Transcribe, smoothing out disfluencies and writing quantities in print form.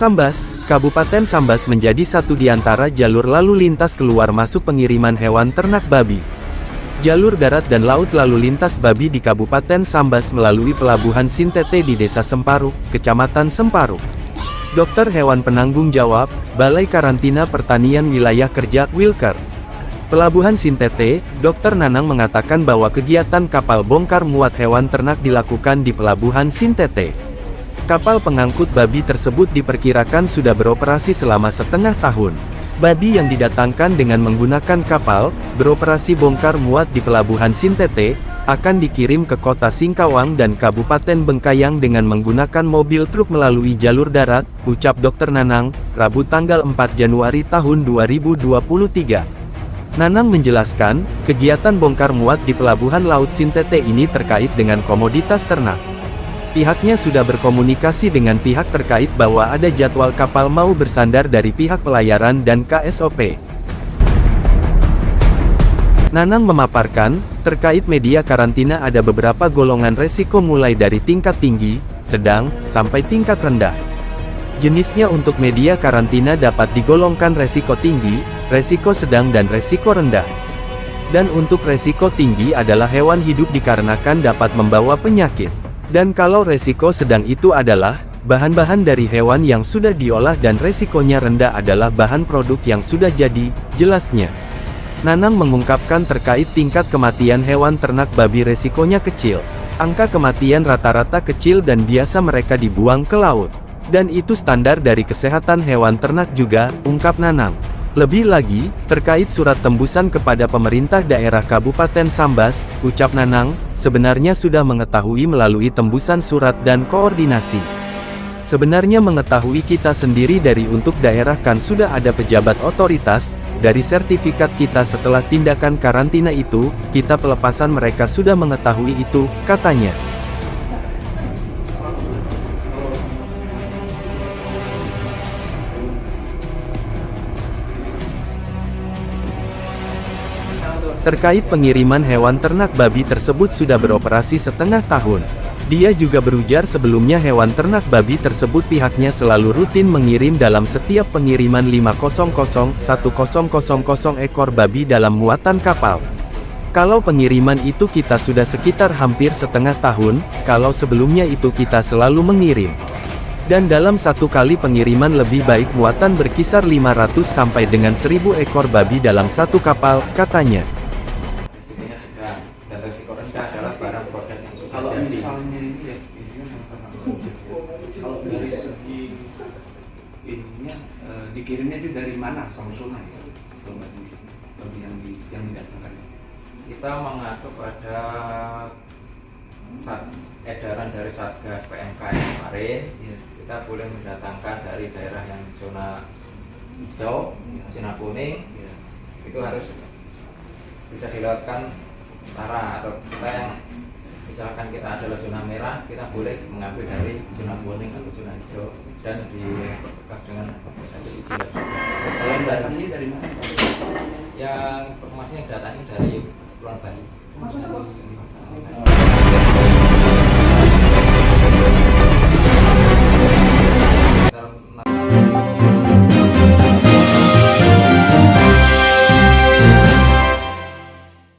Sambas, Kabupaten Sambas menjadi satu di antara jalur lalu lintas keluar masuk pengiriman hewan ternak babi. Jalur darat dan laut lalu lintas babi di Kabupaten Sambas melalui Pelabuhan Sintete di Desa Semparu, Kecamatan Semparu. Dokter Hewan Penanggung Jawab, Balai Karantina Pertanian Wilayah Kerja, Wilker. Pelabuhan Sintete, Dr. Nanang mengatakan bahwa kegiatan kapal bongkar muat hewan ternak dilakukan di Pelabuhan Sintete. Kapal pengangkut babi tersebut diperkirakan sudah beroperasi selama setengah tahun. Babi yang didatangkan dengan menggunakan kapal, beroperasi bongkar muat di Pelabuhan Sintete, akan dikirim ke Kota Singkawang dan Kabupaten Bengkayang dengan menggunakan mobil truk melalui jalur darat, ucap Dr. Nanang, Rabu tanggal 4 Januari tahun 2023. Nanang menjelaskan, kegiatan bongkar muat di Pelabuhan Laut Sintete ini terkait dengan komoditas ternak. Pihaknya sudah berkomunikasi dengan pihak terkait bahwa ada jadwal kapal mau bersandar dari pihak pelayaran dan KSOP. Nanang memaparkan, terkait media karantina ada beberapa golongan resiko mulai dari tingkat tinggi, sedang, sampai tingkat rendah. Jenisnya untuk media karantina dapat digolongkan resiko tinggi, resiko sedang dan resiko rendah. Dan untuk resiko tinggi adalah hewan hidup dikarenakan dapat membawa penyakit. Dan kalau resiko sedang itu adalah, bahan-bahan dari hewan yang sudah diolah dan resikonya rendah adalah bahan produk yang sudah jadi, jelasnya. Nanang mengungkapkan terkait tingkat kematian hewan ternak babi resikonya kecil. Angka kematian rata-rata kecil dan biasa mereka dibuang ke laut. Dan itu standar dari kesehatan hewan ternak juga, ungkap Nanang. Lebih lagi, terkait surat tembusan kepada pemerintah daerah Kabupaten Sambas, ucap Nanang, sebenarnya sudah mengetahui melalui tembusan surat dan koordinasi. Sebenarnya mengetahui kita sendiri dari untuk daerah kan sudah ada pejabat otoritas, dari sertifikat kita setelah tindakan karantina itu, kita pelepasan mereka sudah mengetahui itu, katanya. Terkait pengiriman hewan ternak babi tersebut sudah beroperasi setengah tahun. Dia juga berujar sebelumnya hewan ternak babi tersebut pihaknya selalu rutin mengirim dalam setiap pengiriman 500-1000 ekor babi dalam muatan kapal. Kalau pengiriman itu kita sudah sekitar hampir setengah tahun, kalau sebelumnya itu kita selalu mengirim. Dan dalam satu kali pengiriman lebih baik muatan berkisar 500 sampai dengan 1000 ekor babi dalam satu kapal, katanya. Kalau misalnya ya, kalau dari segi ininya dikirimnya itu dari mana asal usulnya ya? Yang didatangkan. Kita mengacu pada edaran dari Satgas PMK yang kemarin, ya. Kita boleh mendatangkan dari daerah yang zona hijau, zona kuning, ya. Itu harus bisa dilakukan setara, atau kita yang misalkan kita adalah zona merah, kita boleh mengambil dari zona kuning atau zona hijau dan dibekas dengan proses uji lab juga. Kalau datangnya dari mana? Yang informasinya datangnya dari luar Bali. Maksudnya apa?